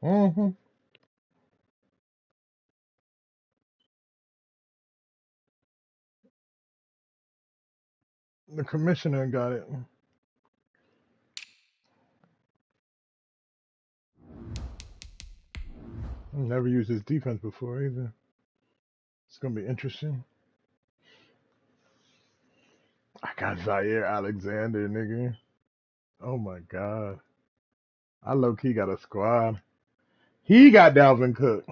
Mm-hmm. The commissioner got it. Never used his defense before either. It's gonna be interesting. I got Zaire Alexander, nigga. Oh my god. I low key got a squad. He got Dalvin Cook.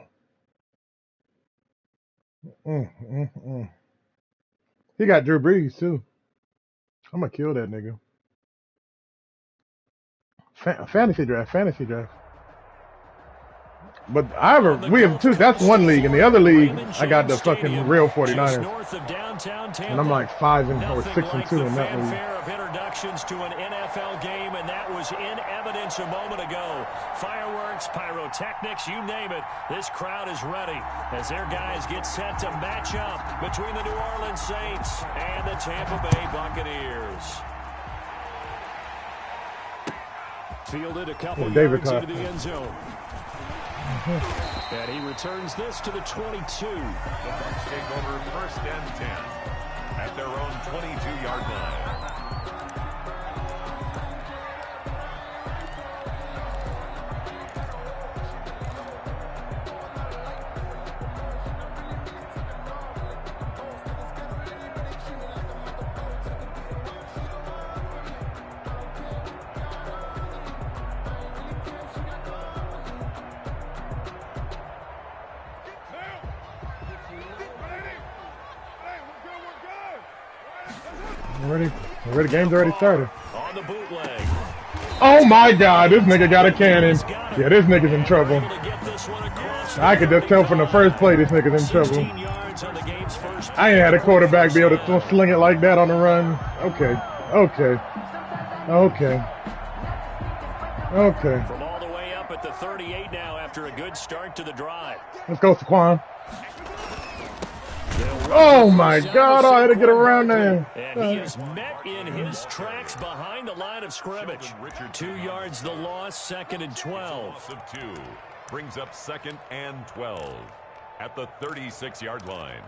Mm. He got Drew Brees too. I'm gonna kill that nigga. Fantasy draft. But we have two. That's one league. In the other league, I got the fucking real 49ers. And I'm like 5 or 6 and 2 in that league. Of introductions to an NFL game, and that was in evidence a moment ago. Fireworks, pyrotechnics, you name it. This crowd is ready as their guys get set to match up between the New Orleans Saints and the Tampa Bay Buccaneers. Fielded a couple yards into the end zone. And he returns this to the 22. The Bucs take over 1st and 10 at their own 22-yard line. The game's already started. On the bootleg. Oh my god, this nigga got a cannon. Yeah, this nigga's in trouble. I could just tell from the first play this nigga's in trouble. I ain't had a quarterback be able to sling it like that on the run. Okay. From all the way up at the 38 now after a good start to the drive. Let's go, Saquon. Oh my god, I had to get around there. And he is met in his tracks behind the line of scrimmage. 2 yards the loss, 2nd and 12. Of 2 brings up 2nd and 12 at the 36-yard line.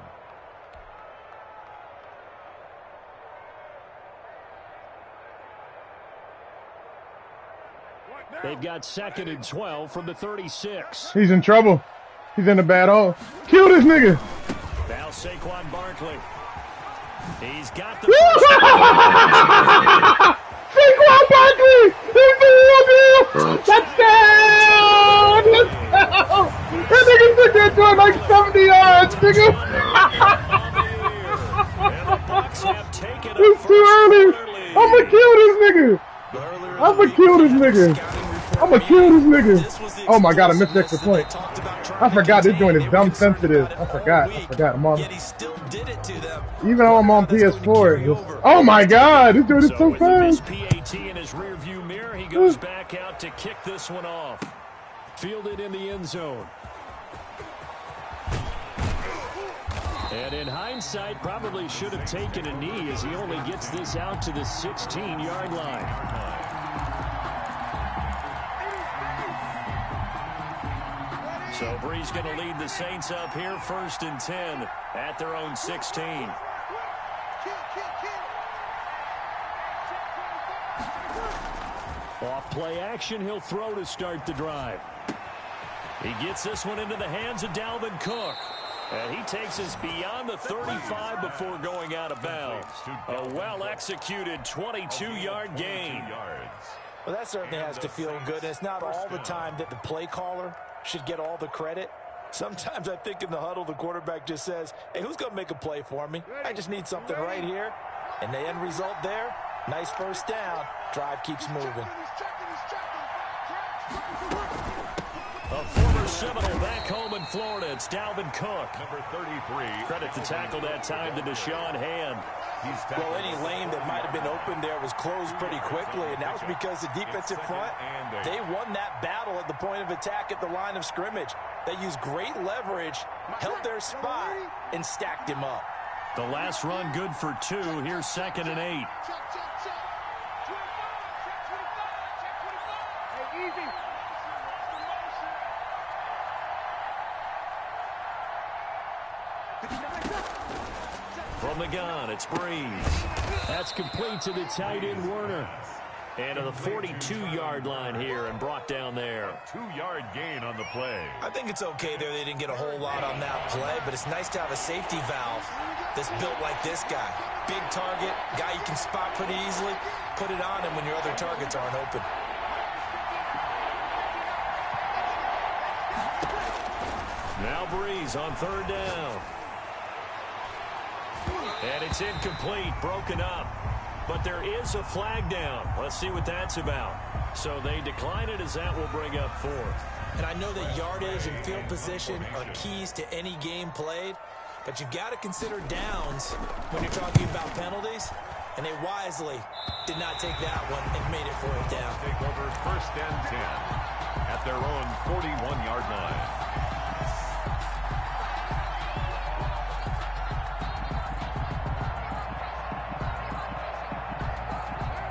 They've got 2nd and 12 from the 36. He's in trouble. He's in a bad hole. Kill this nigga. Now Saquon Barkley. He's got the Saquon Barkley! He's the real deal! Touchdown! That nigga took that joint like 70 yards, nigga! It's too early! I'ma kill this nigga! Oh my god, I missed the extra point. I forgot this joint is dumb sensitive. I forgot. I'm on. Even though I'm on PS4. Oh my god, this joint is so fast. PAT in his rear view mirror, he goes back out to kick this one off. Fielded in the end zone. And in hindsight, probably should have taken a knee as he only gets this out to the 16-yard line. So Brees going to lead the Saints up here 1st and 10 at their own 16. Off play action, he'll throw to start the drive. He gets this one into the hands of Dalvin Cook. And he takes us beyond the 35 before going out of bounds. A well-executed 22-yard gain. Well, that certainly has to feel good. And it's not all the time that the play caller should get all the credit. Sometimes I think in the huddle, the quarterback just says, hey, who's going to make a play for me? I just need something right here. And the end result there, nice 1st down. Drive keeps moving. A former Seminole back home in Florida. It's Dalvin Cook. Number 33. Credit to tackle that time to Deshaun Hand. Well, any lane that might have been open there was closed pretty quickly, and that was because the defensive front, they won that battle at the point of attack at the line of scrimmage. They used great leverage, held their spot, and stacked him up. The last run good for 2. Here's 2nd and 8. From the gun, it's Breeze. That's complete to the tight end, Werner. And to the 42-yard line here and brought down there. 2-yard gain on the play. I think it's okay there. They didn't get a whole lot on that play, but it's nice to have a safety valve that's built like this guy. Big target, guy you can spot pretty easily. Put it on him when your other targets aren't open. Now Breeze on third down. And it's incomplete, broken up. But there is a flag down. Let's see what that's about. So they decline it as that will bring up fourth. And I know that yardage and field position are keys to any game played, but you've got to consider downs when you're talking about penalties. And they wisely did not take that one and made it fourth down. Take over first and 10 at their own 41-yard line.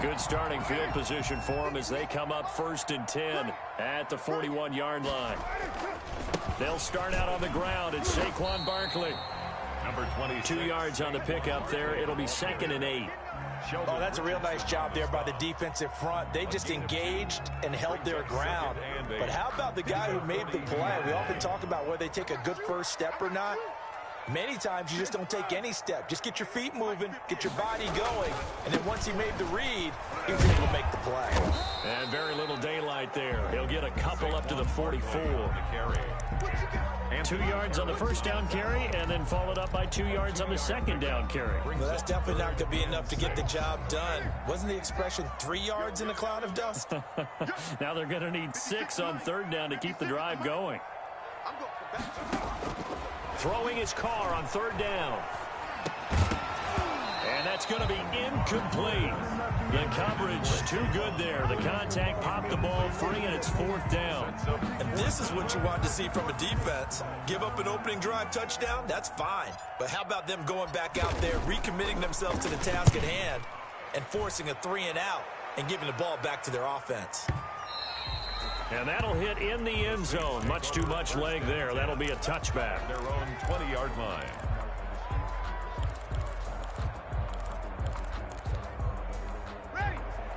Good starting field position for them as they come up first and 10 at the 41-yard line. They'll start out on the ground. It's Saquon Barkley. Number 26. 2 yards on the pickup there. It'll be 2nd and 8. Oh, that's a real nice job there by the defensive front. They just engaged and held their ground. But how about the guy who made the play? We often talk about whether they take a good first step or not. Many times you just don't take any step. Just get your feet moving, get your body going, and then once he made the read, he was able to make the play. And very little daylight there. He'll get a couple up to the 44. 2 yards on the first down carry, and then followed up by 2 yards on the second down carry. Well, that's definitely not going to be enough to get the job done. Wasn't the expression 3 yards in a cloud of dust? Now they're going to need 6 on third down to keep the drive going. Throwing his car on third down. And that's going to be incomplete. The coverage too good there. The contact popped the ball free, and it's fourth down. And this is what you want to see from a defense. Give up an opening drive touchdown, that's fine. But how about them going back out there, recommitting themselves to the task at hand, and forcing a 3-and-out and giving the ball back to their offense. And that'll hit in the end zone. Much too much leg there. That'll be a touchback. Their own 20-yard line.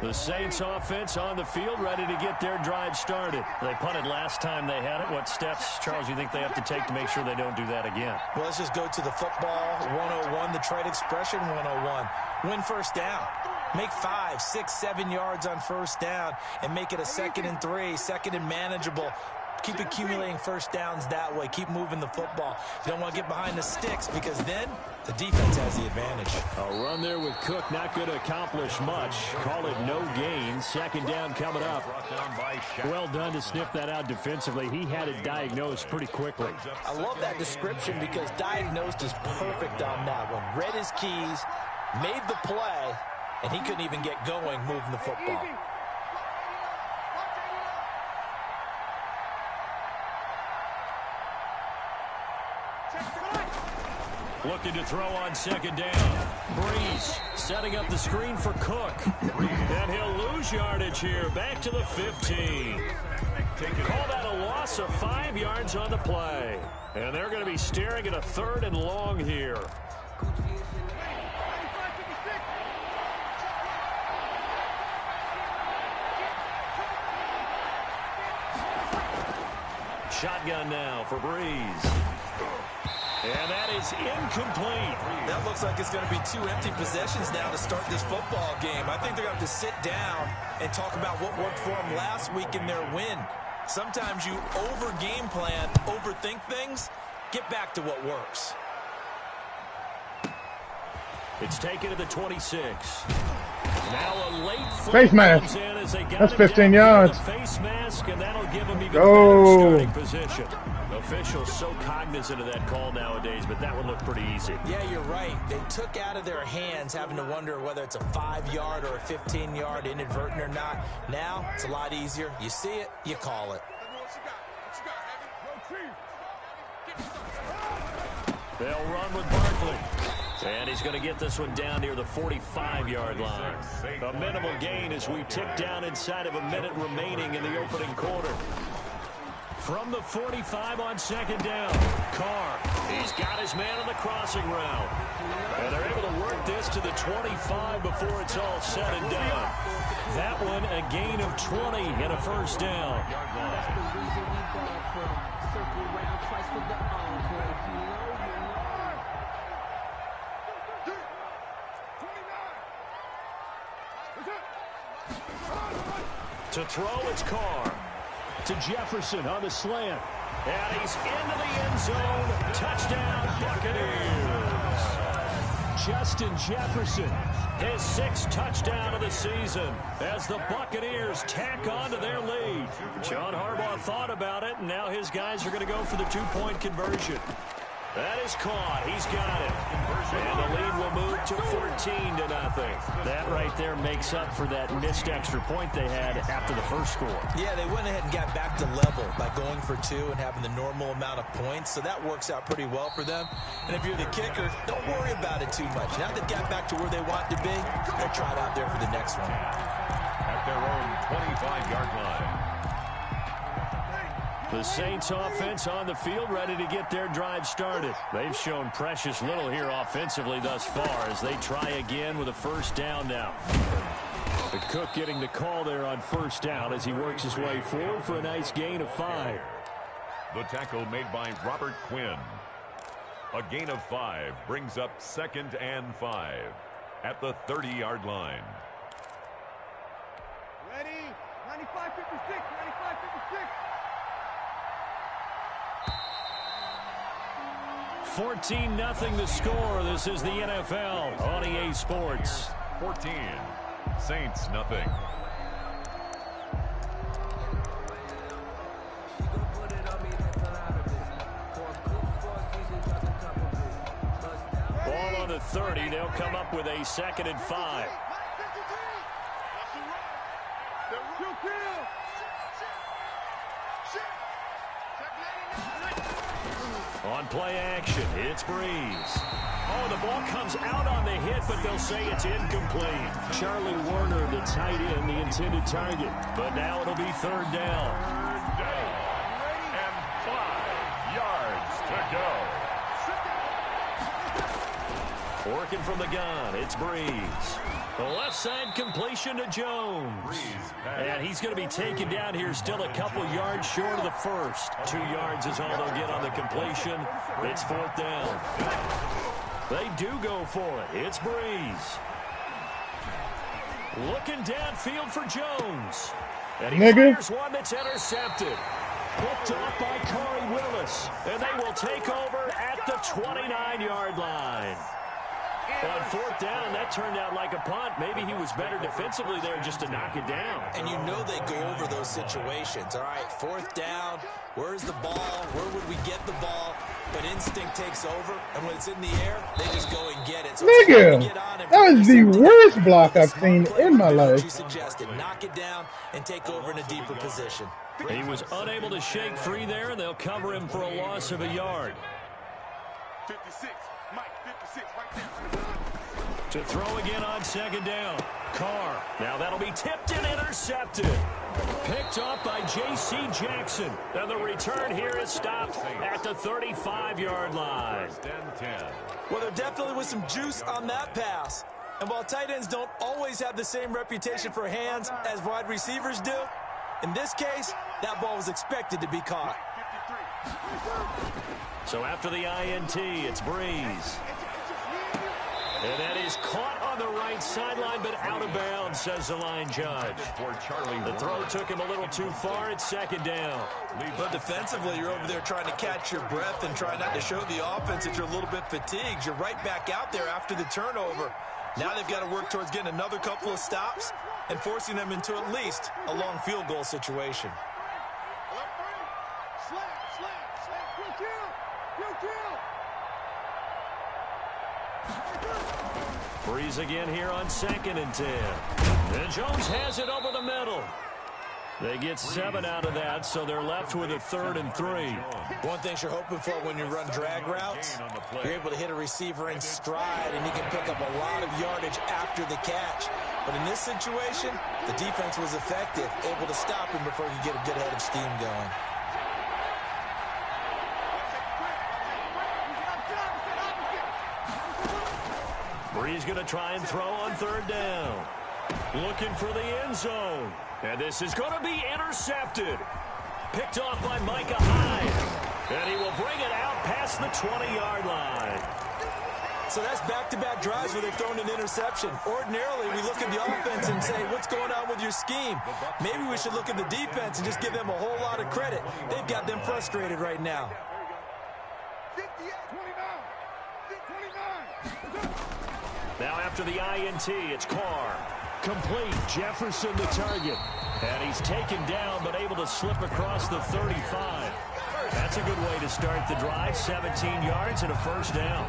The Saints offense on the field, ready to get their drive started. They punted last time they had it. What steps, Charles, you think they have to take to make sure they don't do that again? Well, let's just go to the football 101, the trade expression 101. Win first down. Make 5, 6, 7 yards on first down and make it a 2nd and 3, 2nd and manageable. Keep accumulating first downs that way. Keep moving the football. You don't want to get behind the sticks because then the defense has the advantage. A run there with Cook, not going to accomplish much. Call it no gain. Second down coming up. Well done to sniff that out defensively. He had it diagnosed pretty quickly. I love that description because diagnosed is perfect on that one. Read his keys, made the play, and he couldn't even get going moving the football. Looking to throw on second down. Breeze setting up the screen for Cook. And he'll lose yardage here. Back to the 15. Call that a loss of 5 yards on the play. And they're going to be staring at a 3rd and long here. Shotgun now for Breeze. And that is incomplete. That looks like it's going to be 2 empty possessions now to start this football game. I think they're going to have to sit down and talk about what worked for them last week in their win. Sometimes you over-game plan, overthink things. Get back to what works. It's taken to the 26. Now a late face mask. That's 15 yards. Face mask, and that'll give him even better starting position. Officials so cognizant of that call nowadays, but that would look pretty easy. Yeah, you're right. They took out of their hands having to wonder whether it's a 5-yard or a 15-yard inadvertent or not. Now it's a lot easier. You see it, you call it. They'll run with Barkley. And he's going to get this one down near the 45-yard line. A minimal gain as we tick down inside of a minute remaining in the opening quarter. From the 45 on second down, Carr He's got his man on the crossing route. And they're able to work this to the 25 before it's all said and done. That one, a gain of 20 and a first down. To throw, it's Carr. To Jefferson on the slant. And he's into the end zone. Touchdown, Buccaneers. Justin Jefferson, his 6th touchdown of the season as the Buccaneers tack on to their lead. John Harbaugh thought about it, and now his guys are going to go for the 2-point conversion. That is caught. He's got it. And the lead will move to 14-0. That right there makes up for that missed extra point they had after the first score. Yeah, they went ahead and got back to level by going for 2 and having the normal amount of points, so that works out pretty well for them. And if you're the kicker, don't worry about it too much. Now they've got back to where they want to be, they'll try it out there for the next one. At their own 25-yard line. The Saints offense on the field, ready to get their drive started. They've shown precious little here offensively thus far as they try again with a first down now. The Cook getting the call there on first down as he works his way forward for a nice gain of 5. The tackle made by Robert Quinn. A gain of 5 brings up 2nd and 5 at the 30-yard line. Ready? 95-56, 95-56. 14-0 the score. This is the NFL on EA Sports. 14. Saints nothing. Ball on the 30. They'll come up with a 2nd and 5. On play action, it's Breeze. Oh, the ball comes out on the hit, but they'll say it's incomplete. Charlie Warner, the tight end, the intended target. But now it'll be 3rd down. 3rd down. And 5 yards to go. Working from the gun, it's Breeze. The left side completion to Jones. And he's going to be taken down here still a couple yards short of the first. 2 yards is all they'll get on the completion. It's 4th down. They do go for it. It's Breeze. Looking downfield for Jones. And he fires one that's intercepted. Picked off by Corey Willis. And they will take over at the 29-yard line. On 4th down, that turned out like a punt. Maybe he was better defensively there just to knock it down. And you know they go over those situations. All right, 4th down, where's the ball? Where would we get the ball? But instinct takes over, and when it's in the air, they just go and get it. So nigga, that was the worst block I've seen in my life. You suggested, knock it down and take over in a deeper position. He was unable to shake free there, and they'll cover him for a loss of a yard. 56, Mike, 56, right there. To throw again on 2nd down. Carr. Now that'll be tipped and intercepted. Picked up by J.C. Jackson. And the return here is stopped at the 35-yard line. 1st and 10. Well, there definitely was some juice on that pass. And while tight ends don't always have the same reputation for hands as wide receivers do, in this case, that ball was expected to be caught. So after the INT, it's Breeze. And that is caught on the right sideline, but out of bounds, says the line judge. The throw took him a little too far. It's 2nd down. But defensively, you're over there trying to catch your breath and try not to show the offense that you're a little bit fatigued. You're right back out there after the turnover. Now they've got to work towards getting another couple of stops and forcing them into at least a long field goal situation. Breeze again here on 2nd and 10. And Jones has it over the middle. They get 7 out of that, so they're left with a 3rd and 3. One thing you're hoping for when you run drag routes, you're able to hit a receiver in stride, and he can pick up a lot of yardage after the catch. But in this situation, the defense was effective, able to stop him before he could get a good head of steam going. Brees going to try and throw on third down. Looking for the end zone. And this is going to be intercepted. Picked off by Micah Hyde. And he will bring it out past the 20-yard line. So that's back-to-back drives where they've thrown an interception. Ordinarily, we look at the offense and say, what's going on with your scheme? Maybe we should look at the defense and just give them a whole lot of credit. They've got them frustrated right now. Now after the INT, it's Carr. Complete. Jefferson the target. And he's taken down but able to slip across the 35. That's a good way to start the drive. 17 yards and a first down.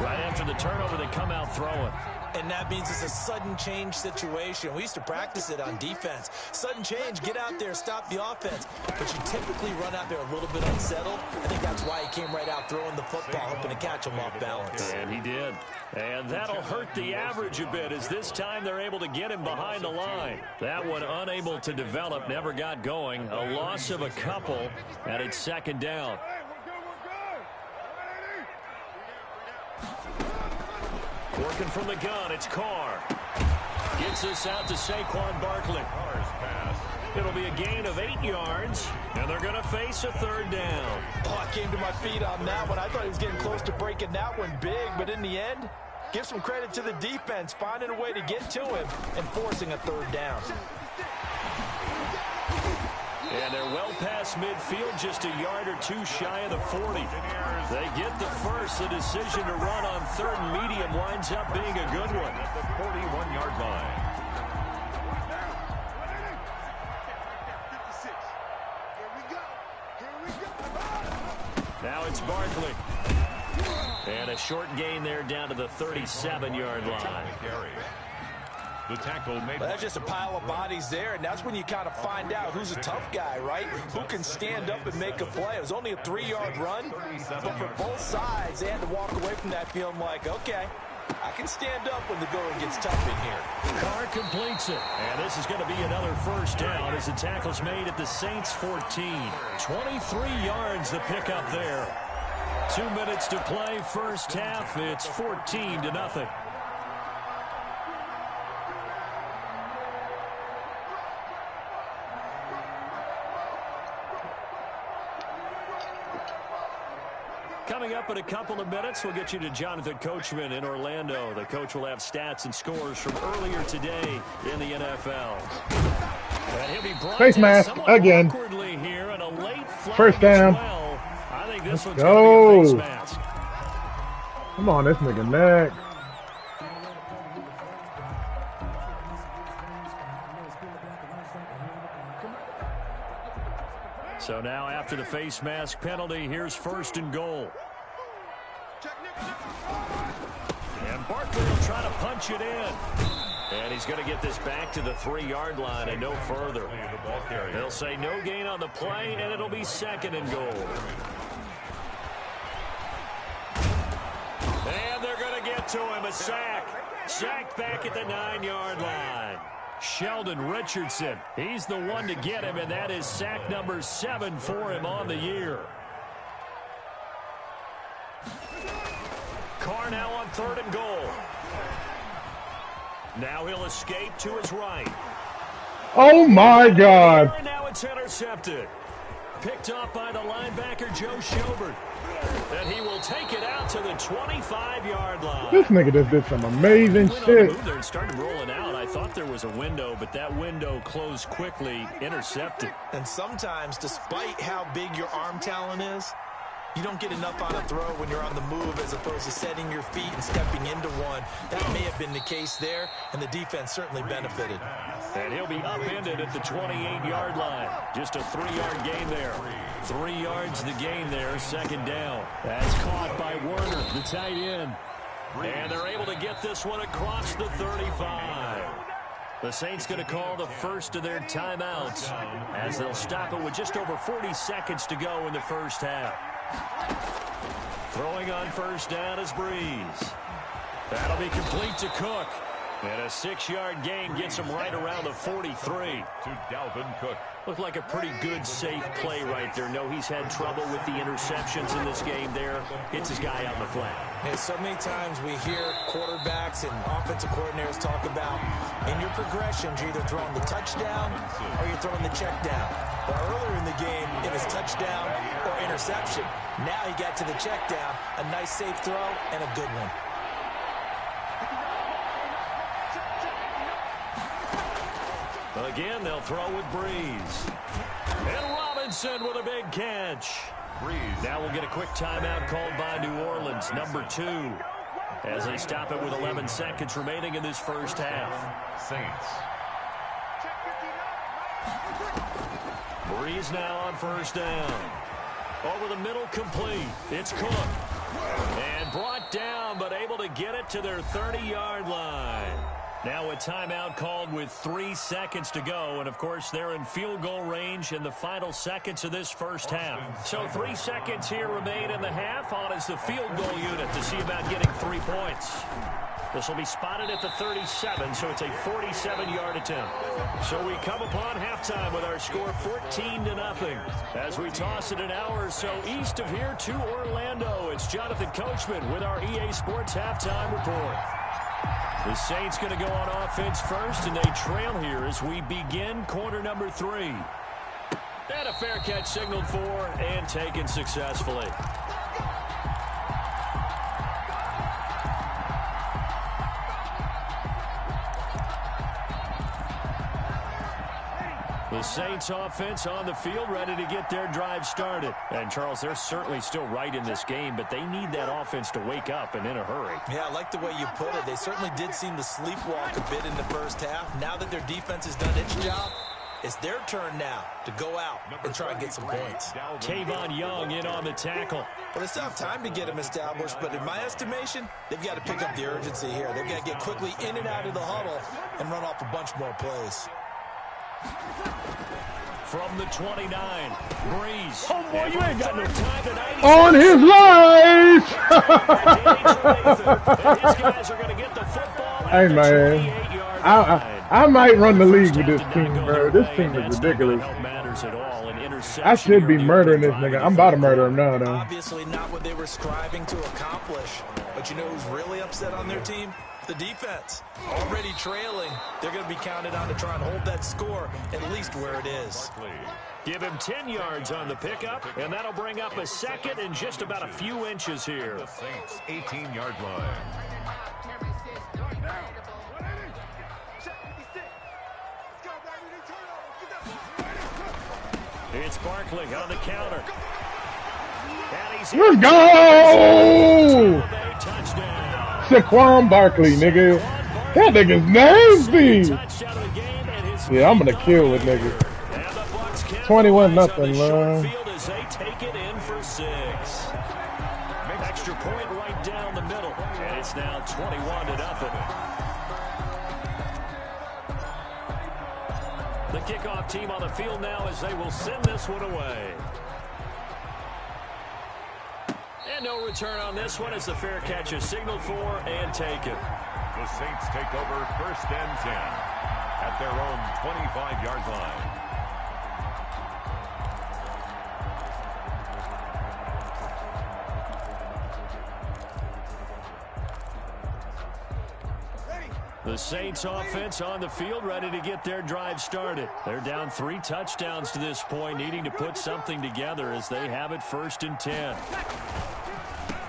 Right after the turnover, they come out throwing. And that means it's a sudden change situation. We used to practice it on defense. Sudden change, get out there, stop the offense. But you typically run out there a little bit unsettled. I think that's why he came right out throwing the football, hoping to catch him off balance. And he did. And that'll hurt the average a bit, as this time they're able to get him behind the line. That one unable to develop, never got going. A loss of a couple, and it's second down. Working from the gun, it's Carr. Gets this out to Saquon Barkley. It'll be a gain of 8 yards, and they're going to face a third down. Oh, I came to my feet on that one. I thought he was getting close to breaking that one big, but in the end, give some credit to the defense, finding a way to get to him and forcing a third down. And they're well past midfield, just a yard or two shy of the 40. They get the first. The decision to run on third and medium winds up being a good one. At the 41-yard line. Now it's Barkley. And a short gain there down to the 37-yard line. The tackle made. Well, that's just a pile of bodies there, and that's when you kind of find out who's a tough guy, right? Who can stand up and make a play. It was only a 3-yard run, but for both sides, they had to walk away from that feeling like, okay, I can stand up when the going gets tough in here. Carr completes it, and this is going to be another first down as the tackle's made at the Saints 14. 23 yards the pickup there. 2 minutes to play, first half. It's 14-0. Coming up in a couple of minutes, we'll get you to Jonathan Coachman in Orlando. The coach will have stats and scores from earlier today in the NFL. And he'll be brought face mask again. Here in a late first down. Well. I think this one's go. Be a face mask. Come on, this nigga neck. So now after the face mask penalty, here's first and goal. And Barkley will try to punch it in. And he's going to get this back to the 3-yard line and no further. They'll say no gain on the play, and it'll be second and goal. And they're going to get to him, a sack. Sacked back at the 9-yard line. Sheldon Richardson, he's the one to get him, and that is sack number 7 for him on the year. Carr now on third and goal. Now he'll escape to his right. Oh, my God. And now it's intercepted. Picked up by the linebacker, Joe Schobert. And he will take it out to the 25-yard line. This nigga just did some amazing shit. There and started rolling out. I thought there was a window, but that window closed quickly, intercepted. And sometimes, despite how big your arm talent is, you don't get enough on a throw when you're on the move as opposed to setting your feet and stepping into one. That may have been the case there, and the defense certainly benefited. And he'll be upended at the 28-yard line. Just a 3-yard gain there. 3 yards the gain there, second down. That's caught by Werner, the tight end. And they're able to get this one across the 35. The Saints going to call the first of their timeouts as they'll stop it with just over 40 seconds to go in the first half. Throwing on first down is Brees. That'll be complete to Cook. And a 6-yard gain gets him right around the 43. To Dalvin Cook. Looked like a pretty good, safe play right there. No, he's had trouble with the interceptions in this game there. Hits his guy out in the flat. And so many times we hear quarterbacks and offensive coordinators talk about in your progressions, you're either throwing the touchdown or you're throwing the check down. But earlier in the game, it was touchdown or interception. Now he got to the check down, a nice safe throw, and a good one. Again, they'll throw with Breeze. And Robinson with a big catch. Breeze. Now we'll get a quick timeout called by New Orleans, number 2, as they stop it with 11 seconds remaining in this first half. Saints. Breeze now on first down. Over the middle, complete. It's Cook. And brought down, but able to get it to their 30-yard line. Now a timeout called with 3 seconds to go. And, of course, they're in field goal range in the final seconds of this first half. So 3 seconds here remain in the half. On is the field goal unit to see about getting 3 points. This will be spotted at the 37, so it's a 47-yard attempt. So we come upon halftime with our score 14-0. As we toss it an hour or so east of here to Orlando, it's Jonathan Coachman with our EA Sports Halftime Report. The Saints going to go on offense first, and they trail here as we begin quarter number 3. And a fair catch signaled for and taken successfully. The Saints offense on the field, ready to get their drive started. And, Charles, they're certainly still right in this game, but they need that offense to wake up and in a hurry. Yeah, I like the way you put it. They certainly did seem to sleepwalk a bit in the first half. Now that their defense has done its job, it's their turn now to go out and try and get some points. Tavon Young in on the tackle. Well, they still have time to get him established, but in my estimation, they've got to pick up the urgency here. They've got to get quickly in and out of the huddle and run off a bunch more plays. From the 29, Breeze. Oh, boy, you ain't got no time tonight. On his life! His guys are going to get the football. Hey, man. I might run the league with this team, bro. This team is ridiculous. I should be murdering this nigga. I'm about to murder him now, though. Obviously not what they were striving to accomplish. But you know who's really upset on their team? The defense. Already trailing. They're going to be counted on to try and hold that score at least where it is. Give him 10 yards on the pickup, and that'll bring up a second and just about a few inches here. The Saints' 18-yard line. It's Barkley on the counter. Let's go! Saquon Barkley, nigga. That nigga's nasty. Yeah, I'm gonna kill with nigga. 21-0, man. They take it in for 6. Extra point right down the middle, and it's now 21-0. The kickoff team on the field now as they will send this one away. And no return on this one as the fair catch is signaled for and taken. The Saints take over first and 10 at their own 25-yard line. The Saints offense on the field ready to get their drive started. They're down 3 touchdowns to this point, needing to put something together as they have it first and 10.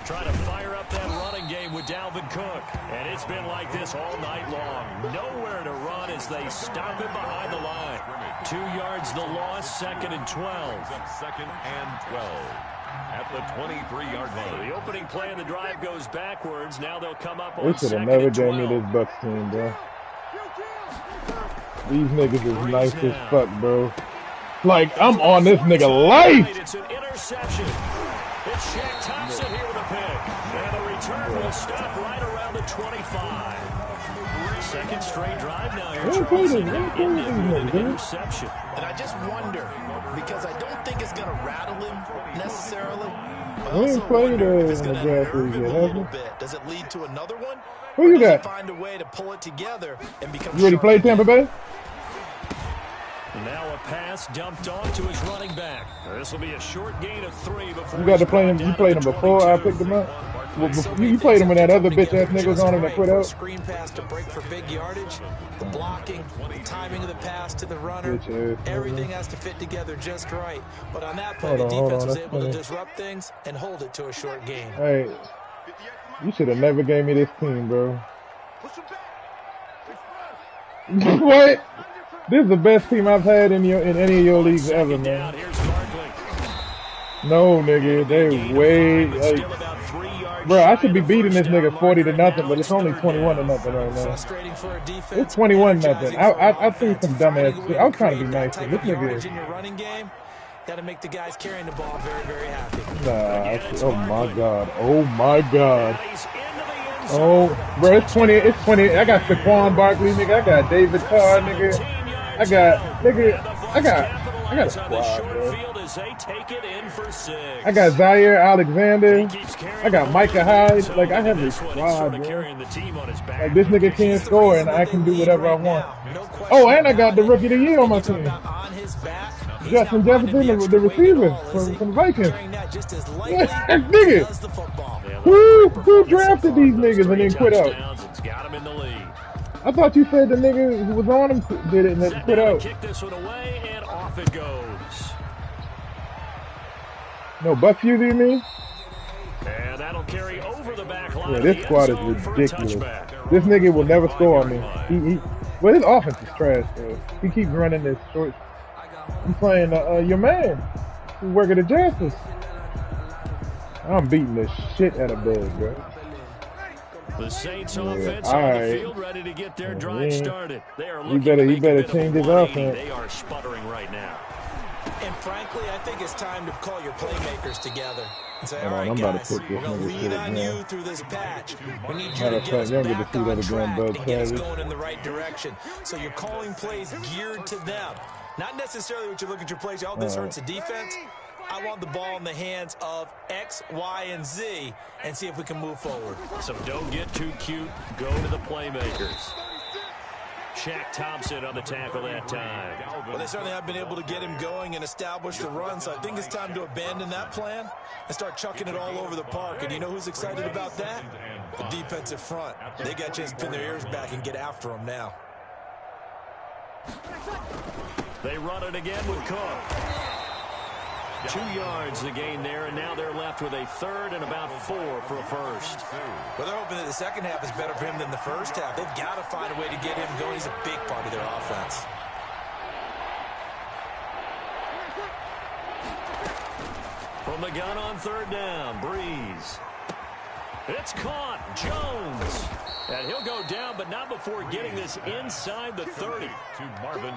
Trying to fire up that running game with Dalvin Cook. And it's been like this all night long. Nowhere to run as they stop him behind the line. 2 yards the loss, second and 12. Second and 12 at the 23-yard line. The opening play of the drive goes backwards. Now they'll come up on They should have never gave me this Bucks team, bro. These niggas is nice as fuck, bro. Like, I'm on this nigga life. It's an interception. It's Shaq Thompson here with a pick. And the return will stop right around the 25. Second straight drive now here, Don't Charles, play and this, ended don't with play an this, man. interception. And I just wonder, because I don't think it's going to rattle him necessarily. I We ain't also played wonder if it's in going the to draft nerve league him yet, a have little we? bit. Does it lead to another one? Who Or you does he got? find a way to pull it together and become You already sharp played again? Tampa Bay? Now a pass dumped off to his running back. This will be a short gain of 3 before You got to he's play him. brought You down played at him the before I 22. picked him up. Well, So before, many you played things him when have that to other come bitch ass together nigga was just on him that right quit for a out. screen pass to break for big yardage, the blocking, the timing of the pass to the runner, Bitch ass everything nigga. has to fit together just right. But on that play, Hold the on, hold defense on. was That's able to funny. disrupt things and hold it to a short gain. Hey, you should have never gave me this team, bro. Push him back. What? This is the best team I've had in any of your On leagues ever, second down, man. here's Barkley. No, nigga, It'll be a they gain of way 5, but like, still about 3 yards bro. I shy should of be the beating first this nigga down 40 to marker. nothing, Now but it's it's only 21 to down. nothing right now. Frustrating for a defense. It's 21 nothing. Energizing for an I threw offense. some Finding dumbass a way shit. I was trying to be create that nice, but type this of yardage nigga. in your running game, that'll make the guys carrying the ball very, very happy. Nah. It's Oh my Barkley. god. Oh my god. And he's into the end Oh, zone. bro, it's 20. It's 20. I got Saquon Barkley, nigga. I got David Carr, nigga. 17 I yards got, out. nigga. And the I Bucs got a capitalize on the squad, short bro. field as they take it in for 6. I got Zaire He Alexander. keeps carrying I got the Micah ball in the Hyde. end zone, Like, I and have in a this one, he's squad, sort of bro. carrying the team on his back. Like, this nigga can't He's the score, reason and that I they can do lead whatever I right want. now. No question Oh, and I got about the it. rookie of the year on my You talk team. about on his back. He's Justin not minding Jefferson, the extra weight at receiver all, is he? from the Vikings. Carrying that just as lightly as he Nigga, does the football. Yeah, who drafted these niggas and then quit out? touchdowns, it's got him in the lead. I thought you said the nigga who was on him did it and then Set quit down to out. kick this one away, and off it goes. No, Buck Fusey, you mean? And that'll carry over the back line. Yeah, of this the end squad is zone for a ridiculous. touchback. This nigga will never score on me. Well, his offense is trash, though. He keeps running this short. I'm playing your man, who's working at Justice. I'm beating the shit out of Bud, bro. The Saints Yeah, offense all on the right. field, ready to get their drive Yeah. started. They are He looking better- to he make better a bit of a change his 180. offense. They are sputtering right now. And frankly, I think it's time to call your playmakers together and say, Hold all on, right, I'm about to guys, put we're this going to nigga lean shit, on man. you through this patch. We need you Matter to of get fact, us y'all get to back see that on again, track Bud and get us Savage. going in the right direction. So you're calling plays geared to them. Not necessarily what you look at your plays, oh, this hurts the defense. I want the ball in the hands of X, Y, and Z and see if we can move forward. So don't get too cute. Go to the playmakers. Shaq Thompson on the tackle that time. Well, they certainly have been able to get him going and establish the run, so I think it's time to abandon that plan and start chucking it all over the park. And you know who's excited about that? The defensive front. They got a chance to pin their ears back and get after him now. They run it again with Cook. 2 yards the gain there, and now they're left with a third and about 4 for a first. Well, they're hoping that the second half is better for him than the first half. They've got to find a way to get him going. He's a big part of their offense. From the gun on third down, Breeze. It's caught. Jones. And he'll go down, but not before getting this inside the 30.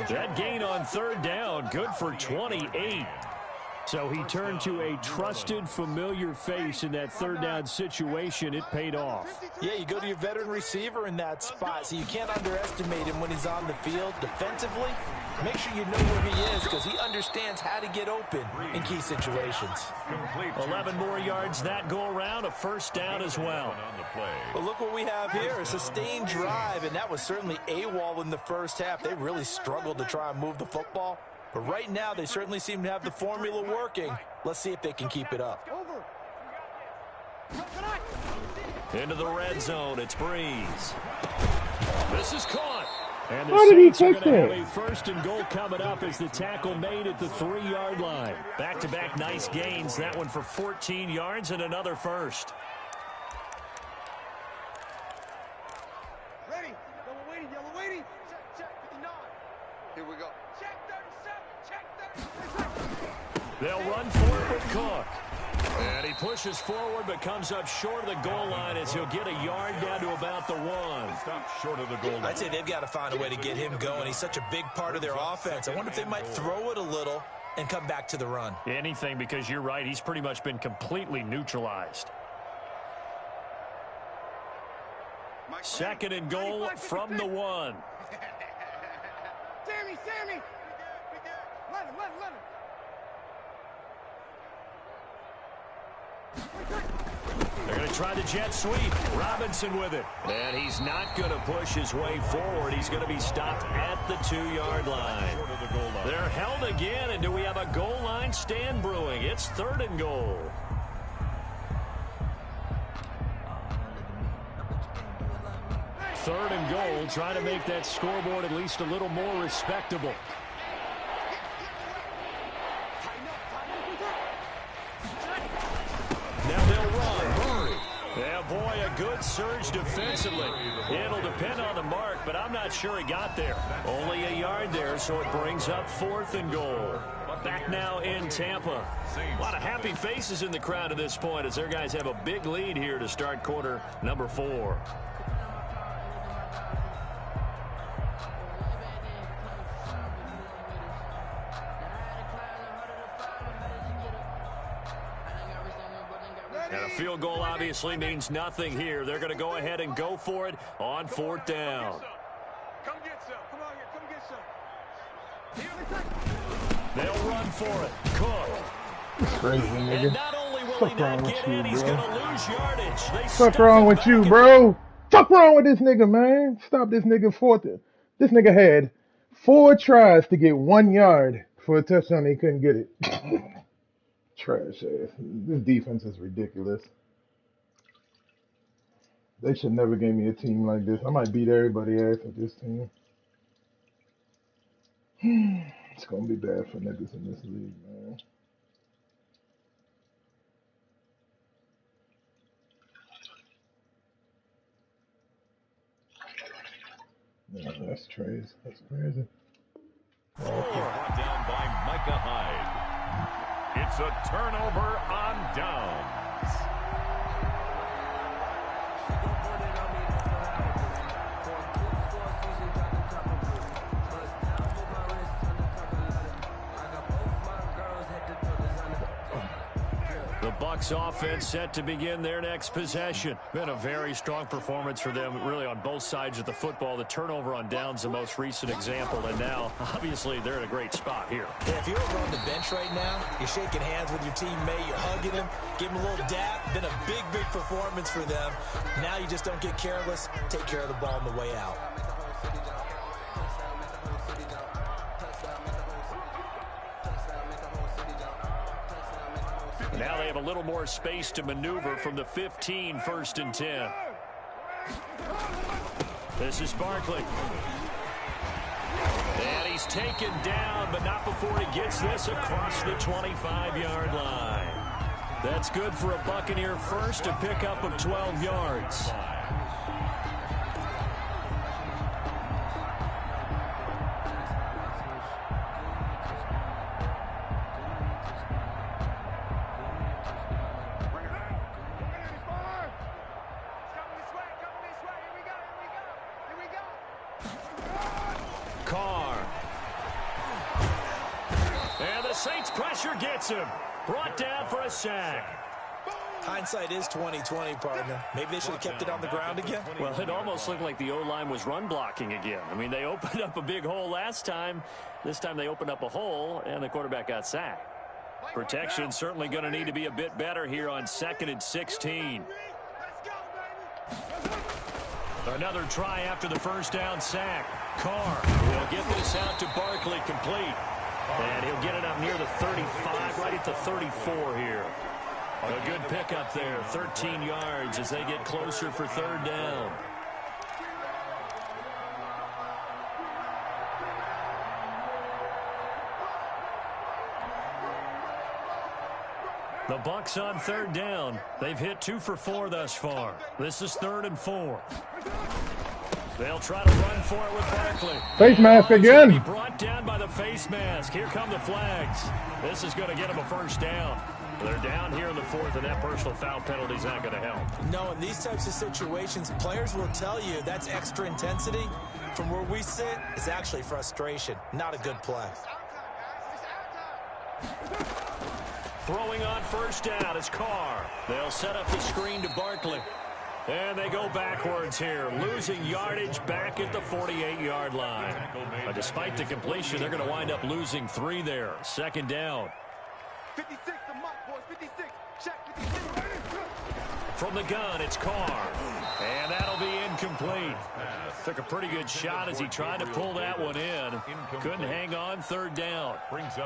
That gain on third down, good for 28. So he turned to a trusted, familiar face in that third down situation. It paid off. Yeah, you go to your veteran receiver in that spot, so you can't underestimate him when he's on the field defensively. Make sure you know where he is because he understands how to get open in key situations. 11 more yards that go around, a first down as well. Well, look what we have here, a sustained drive, and that was certainly AWOL in the first half. They really struggled to try and move the football. But right now, they certainly seem to have the formula working. Let's see if they can keep it up. Into the red zone, it's Breeze. This is caught. And the How did he Saints are take going to that? have a first and goal coming up as the tackle made at the 3-yard line. Back-to-back nice gains. That one for 14 yards and another first. Ready. Yellow waiting. Yellow waiting. Check 59. Here we go. Check 37. Check 37. They'll run for it with Cook. And he pushes forward but comes up short of the goal line as he'll get a yard down to about the 1. Stop short of the goal line. I'd say they've got to find a way to get him going. He's such a big part of their offense. I wonder if they might throw it a little and come back to the run. Anything, because you're right, he's pretty much been completely neutralized. Second and goal from the 1. Sammy. Let him. They're going to try the jet sweep. Robinson with it. And he's not going to push his way forward. He's going to be stopped at the 2-yard line. They're held again, and do we have a goal line stand brewing? It's 3rd and goal. Third and goal, trying to make that scoreboard at least a little more respectable. Now they'll run. Yeah, boy, a good surge defensively. It'll depend on the mark, but I'm not sure he got there. Only a yard there, so it brings up 4th and goal. Back now in Tampa. A lot of happy faces in the crowd at this point as their guys have a big lead here to start quarter number 4. And a field goal obviously means nothing here. They're going to go ahead and go for it on 4th down. Come get some. Come on here. Come get some. They'll run for it. Cook. Crazy, nigga. And not only will he not get in, he's going to lose yardage. What's wrong with you, bro? What's wrong with this nigga, man? Stop this nigga 4th. This nigga had 4 tries to get 1 yard for a touchdown. He couldn't get it. Trash ass. This defense is ridiculous. They should never give me a team like this. I might beat everybody ass with this team. It's gonna be bad for niggas in this league, man. Yeah, that's Trace. That's crazy. Brought down by Micah Hyde. It's a turnover on downs. The Bucs offense set to begin their next possession. Been a very strong performance for them, really, on both sides of the football. The turnover on downs, the most recent example, and now, obviously, they're in a great spot here. Yeah, if you're over on the bench right now, you're shaking hands with your teammate, you're hugging him, give him a little dap. Been a big performance for them. Now you just don't get careless. Take care of the ball on the way out. Now they have a little more space to maneuver from the 15, 1st and 10. This is Barkley. And he's taken down, but not before he gets this across the 25-yard line. That's good for a Buccaneer first, a pickup of 12 yards. Saints pressure gets him. Brought down for a sack. Hindsight is 20/20, partner. Maybe they should have kept it on the ground again. Well, it almost looked like the O-line was run blocking again. I mean, they opened up a big hole last time. This time they opened up a hole, and the quarterback got sacked. Protection certainly going to need to be a bit better here on 2nd and 16. Another try after the first down sack. Carr will get this out to Barkley, complete. And he'll get it up near the 35, right at the 34 here. A good pickup there, 13 yards as they get closer for 3rd down. The Bucs on 3rd down. They've hit 2 for 4 thus far. This is 3rd and 4. They'll try to run for it with Barkley. Face mask again. Brought down by the face mask. Here come the flags. This is going to get them a first down. They're down here in the 4th, and that personal foul penalty is not going to help. No, in these types of situations, players will tell you that's extra intensity. From where we sit, it's actually frustration. Not a good play. Throwing on first down is Carr. They'll set up the screen to Barkley. And they go backwards here, losing yardage back at the 48-yard line. But despite the completion, they're going to wind up losing 3 there. Second down. 56, the mark, boys. 56. Check 56. From the gun, it's Carr. And that'll be incomplete. Took a pretty good shot as he tried to pull that one in. Couldn't hang on, third down.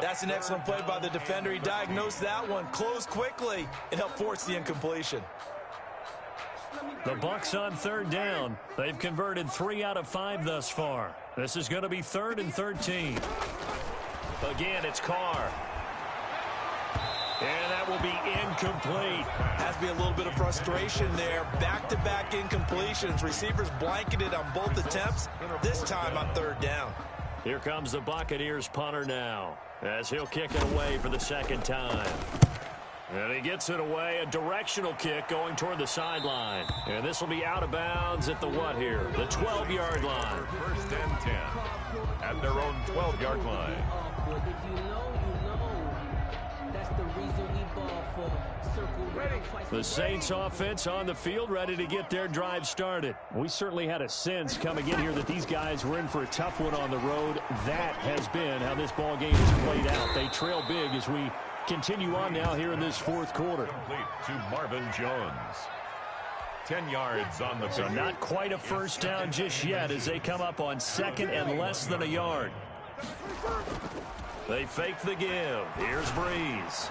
That's an excellent play by the defender. He diagnosed that one, closed quickly, and helped force the incompletion. The Bucs on third down. They've converted 3 out of 5 thus far. This is going to be 3rd and 13. Again, it's Carr. And that will be incomplete. Has to be a little bit of frustration there. Back-to-back incompletions. Receivers blanketed on both attempts, this time on third down. Here comes the Buccaneers punter now, as he'll kick it away for the second time. And he gets it away, a directional kick going toward the sideline. And this will be out of bounds at the what here? The 12-yard line. 1st and 10 at their own 12-yard line. The Saints offense on the field, ready to get their drive started. We certainly had a sense coming in here that these guys were in for a tough one on the road. That has been how this ball game has played out. They trail big as we continue on now here in this 4th quarter. Complete to Marvin Jones. 10 yards on the So not quite a first down just yet as they come up on 2nd and less than a yard. They fake the give. Here's Breeze.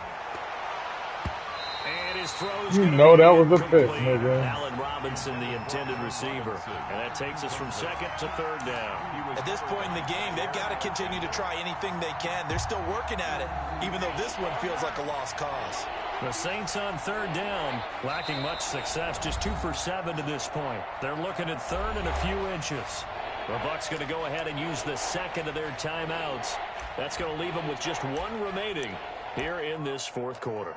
And his throw's You know that was a pick, incomplete. nigga. Allen Robinson, the intended receiver. And that takes us from 2nd to 3rd down. At this point in the game, they've got to continue to try anything they can. They're still working at it, even though this one feels like a lost cause. The Saints on 3rd down, lacking much success, just 2 for 7 to this point. They're looking at 3rd and a few inches. The Bucs going to go ahead and use the second of their timeouts. That's going to leave them with just 1 remaining here in this 4th quarter.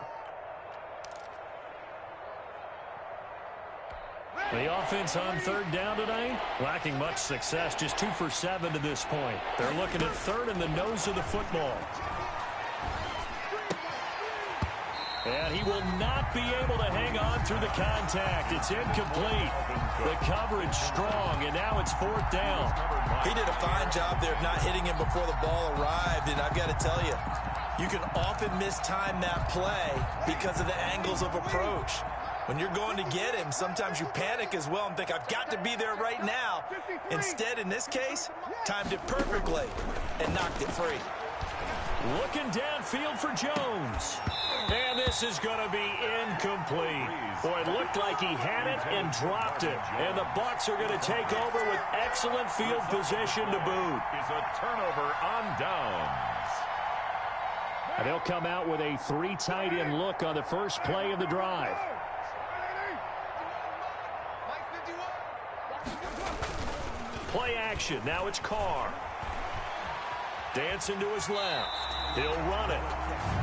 The offense on 3rd down tonight, lacking much success, just 2 for 7 to this point. They're looking at 3rd and the nose of the football. And he will not be able to hang on through the contact. It's incomplete. The coverage strong, and now it's 4th down. He did a fine job there of not hitting him before the ball arrived, and I've got to tell you, you can often mistime that play because of the angles of approach. When you're going to get him, sometimes you panic as well and think, I've got to be there right now. Instead, in this case, timed it perfectly and knocked it free. Looking downfield for Jones. And this is going to be incomplete. Boy, it looked like he had it and dropped it. And the Bucs are going to take over with excellent field position to boot. Is a turnover on downs. And they'll come out with a 3 tight end look on the first play of the drive. Play action. Now it's Carr. Dancing to his left. He'll run it.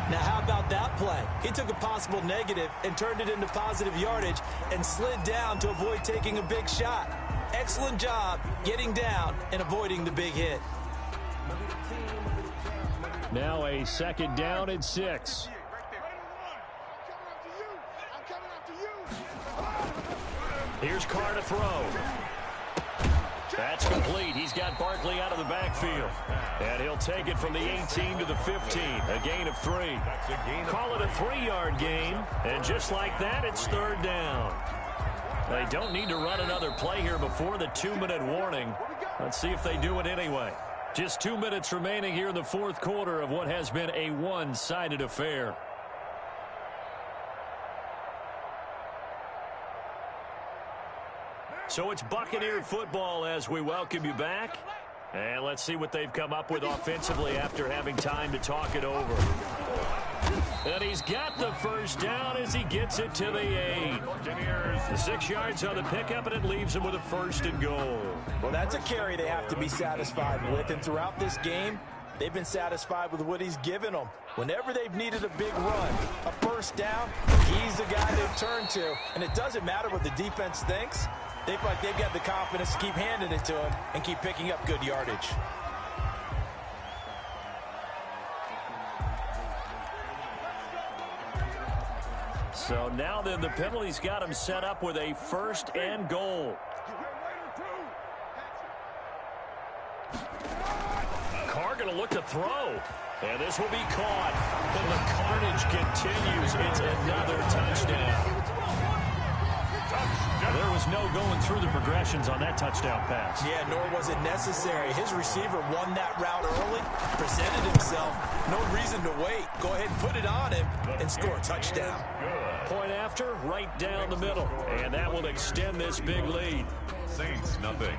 Now, how about that play? He took a possible negative and turned it into positive yardage and slid down to avoid taking a big shot. Excellent job getting down and avoiding the big hit. Now a 2nd down and 6. Here's Carr to throw. That's complete. He's got Barkley out of the backfield. And he'll take it from the 18 to the 15. A gain of 3. Call it a 3-yard gain. And just like that, it's 3rd down. They don't need to run another play here before the 2-minute warning. Let's see if they do it anyway. Just 2 minutes remaining here in the 4th quarter of what has been a one-sided affair. So it's Buccaneer football as we welcome you back. And let's see what they've come up with offensively after having time to talk it over. And he's got the first down as he gets it to the 8. The 6 yards on the pickup, and it leaves him with a 1st and goal. Well, that's a carry they have to be satisfied with. And throughout this game, they've been satisfied with what he's given them. Whenever they've needed a big run, a first down, he's the guy they've turned to. And it doesn't matter what the defense thinks. They feel like they've got the confidence to keep handing it to him and keep picking up good yardage. So now then, the penalty's got him set up with a 1st and goal. Carr going to look to throw. And this will be caught. And the carnage continues. It's another touchdown. There was no going through the progressions on that touchdown pass. Yeah, nor was it necessary. His receiver won that route early, presented himself. No reason to wait. Go ahead and put it on him and score a touchdown. Point after, right down the middle. And that will extend this big lead. Saints, nothing.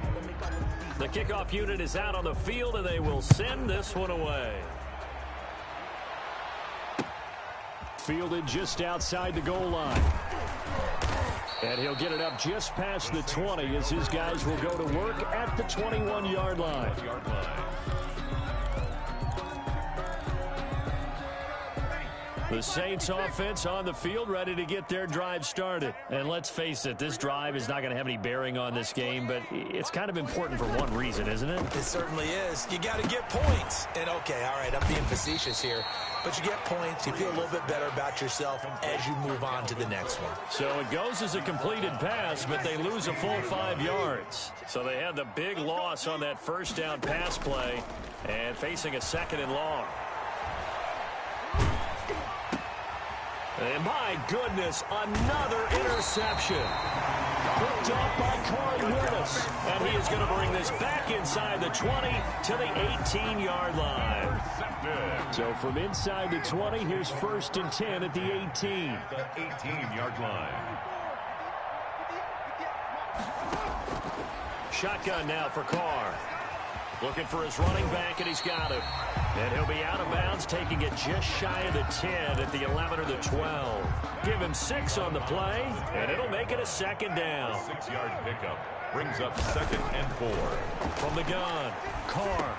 The kickoff unit is out on the field, and they will send this one away. Fielded just outside the goal line. And he'll get it up just past the 20 as his guys will go to work at the 21-yard line. The Saints offense on the field ready to get their drive started. And let's face it, this drive is not going to have any bearing on this game, but it's kind of important for one reason, isn't it? It certainly is. You got to get points. And okay, all right, I'm being facetious here. But you get points, you feel a little bit better about yourself as you move on to the next one. So it goes as a completed pass, but they lose a full 5 yards. So they had the big loss on that 1st down pass play and facing a 2nd and long. And my goodness, another interception. Picked up by Corey Willis. And he is going to bring this back inside the 20 to the 18-yard line. So from inside the 20, here's 1st and 10 at the 18. The 18-yard line. Shotgun now for Carr. Looking for his running back, and he's got him. And he'll be out of bounds, taking it just shy of the 10 at the 11 or the 12. Give him 6 on the play, and it'll make it a 2nd down. 6-yard pickup brings up 2nd and 4. From the gun, Carr.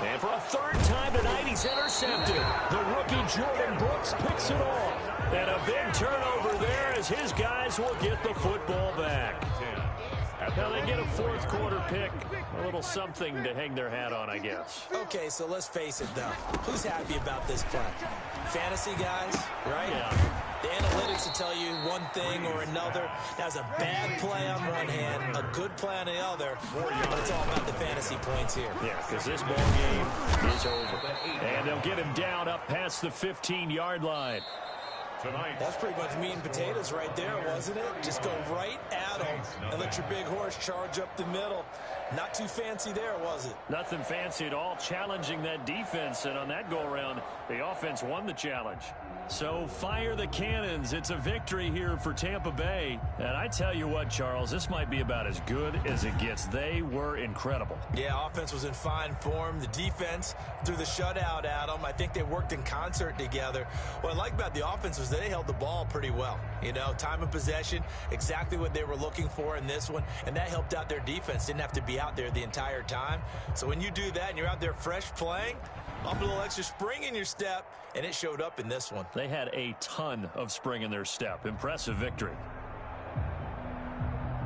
And for a 3rd time tonight, he's intercepted. The rookie Jordan Brooks picks it off. And a big turnover there as his guys will get the football back. Now they get a 4th quarter pick. A little something to hang their hat on, I guess. Okay, so let's face it, though. Who's happy about this play? Fantasy guys, right? Yeah. The analytics will tell you one thing or another. That's a bad play on one hand, a good play on the other. But it's all about the fantasy points here. Yeah, because this ball game is over. And they'll get him down up past the 15-yard line. That's pretty much meat and potatoes right there, wasn't it? Just go right at them and let your big horse charge up the middle. Not too fancy there, was it? Nothing fancy at all, challenging that defense. And on that go-around, the offense won the challenge. So fire the cannons. It's a victory here for Tampa Bay. And I tell you what, Charles, this might be about as good as it gets. They were incredible. Yeah, offense was in fine form. The defense threw the shutout at them. I think they worked in concert together. What I like about the offense was they held the ball pretty well. You know, time of possession, exactly what they were looking for in this one. And that helped out their defense. Didn't have to be out there the entire time. So when you do that and you're out there fresh playing, off a little extra spring in your step, and it showed up in this one. They had a ton of spring in their step. Impressive victory.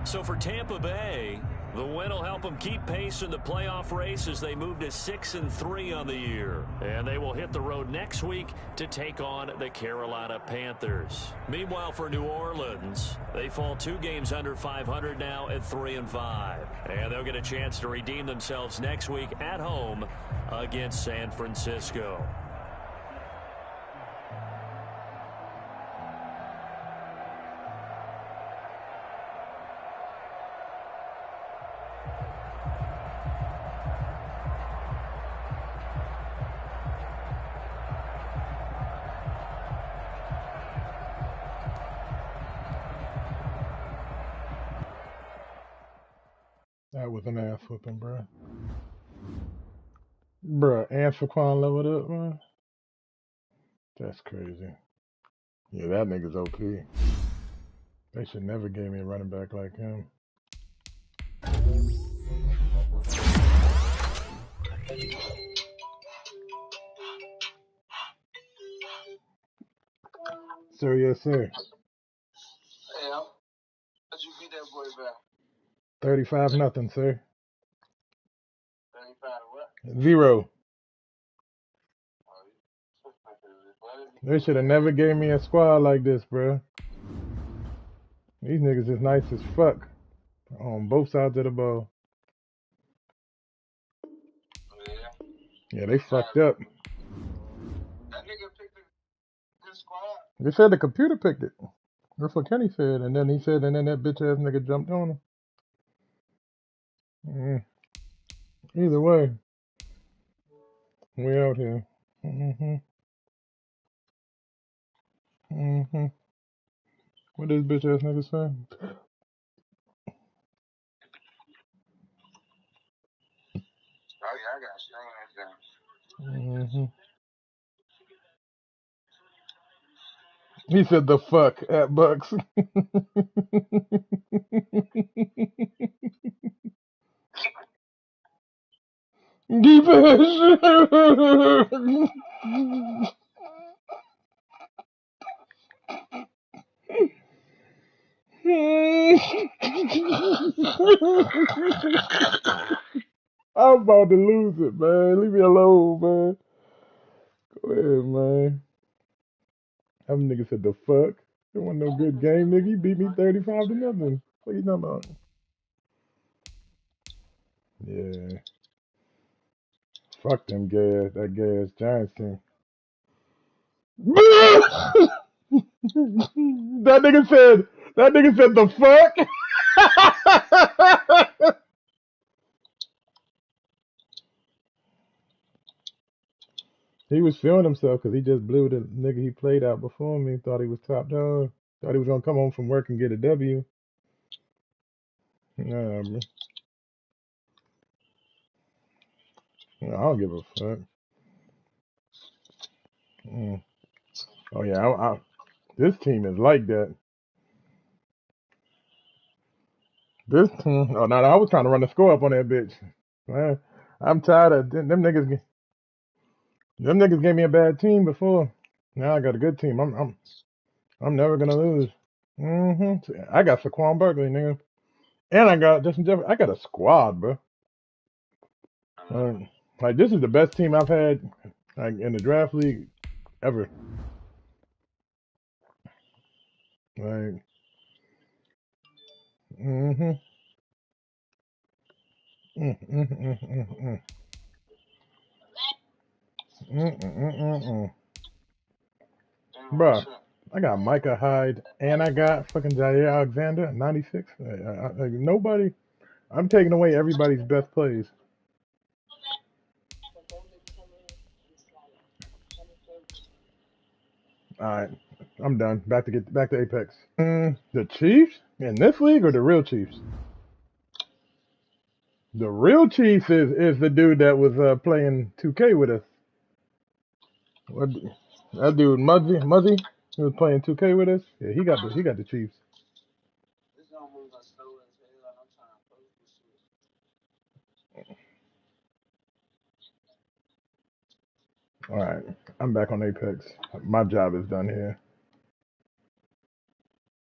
So for Tampa Bay, the win will help them keep pace in the playoff race as they move to 6-3 on the year. And they will hit the road next week to take on the Carolina Panthers. Meanwhile, for New Orleans, they fall 2 games under 500 now at 3-5. And they'll get a chance to redeem themselves next week at home against San Francisco. That was an ass whooping, bruh. Bruh, Ansaquan leveled up, man. That's crazy. Yeah, that nigga's OP. They should never give me a running back like him. Sir, yes, sir. Hey, how'd you beat that boy back? 35-0, sir. 35 what? 0. They should have never gave me a squad like this, bro. These niggas is nice as fuck on both sides of the ball. Yeah, they fucked up. That nigga picked a good squad. They said the computer picked it. That's what Kenny said, and then he said, and then that bitch ass nigga jumped on him. Either way, we out here. What this bitch ass nigga say? Oh yeah, I got strong ass down. He said the fuck at Bucks. Deep ass. I'm about to lose it, man. Leave me alone, man. Go ahead, man. Them nigga said the fuck. It wasn't no good game, nigga. You beat me 35-0. What you talking about? Yeah. Fuck them gas, that gas Giants team. That nigga said the fuck? He was feeling himself because he just blew the nigga he played out before me. Thought he was top dog. Thought he was gonna come home from work and get a W. Nah, bro. I don't give a fuck. Oh yeah, this team is like that. This team. Oh no, I was trying to run the score up on that bitch. Man, I'm tired of them niggas. Them niggas gave me a bad team before. Now I got a good team. I'm never gonna lose. I got Saquon Barkley, nigga, and I got Justin Jefferson. I got a squad, bro. Like this is the best team I've had like in the draft league ever. Like, Bruh, I got Micah Hyde and I got fucking Jair Alexander, 96. Like, nobody. I'm taking away everybody's best plays. All right, I'm done. Back to Apex. The Chiefs in this league or the real Chiefs? The real Chiefs is the dude that was playing 2K with us. What, that dude Muzzy, he was playing 2K with us. Yeah, he got the Chiefs. All right, I'm back on Apex. My job is done here.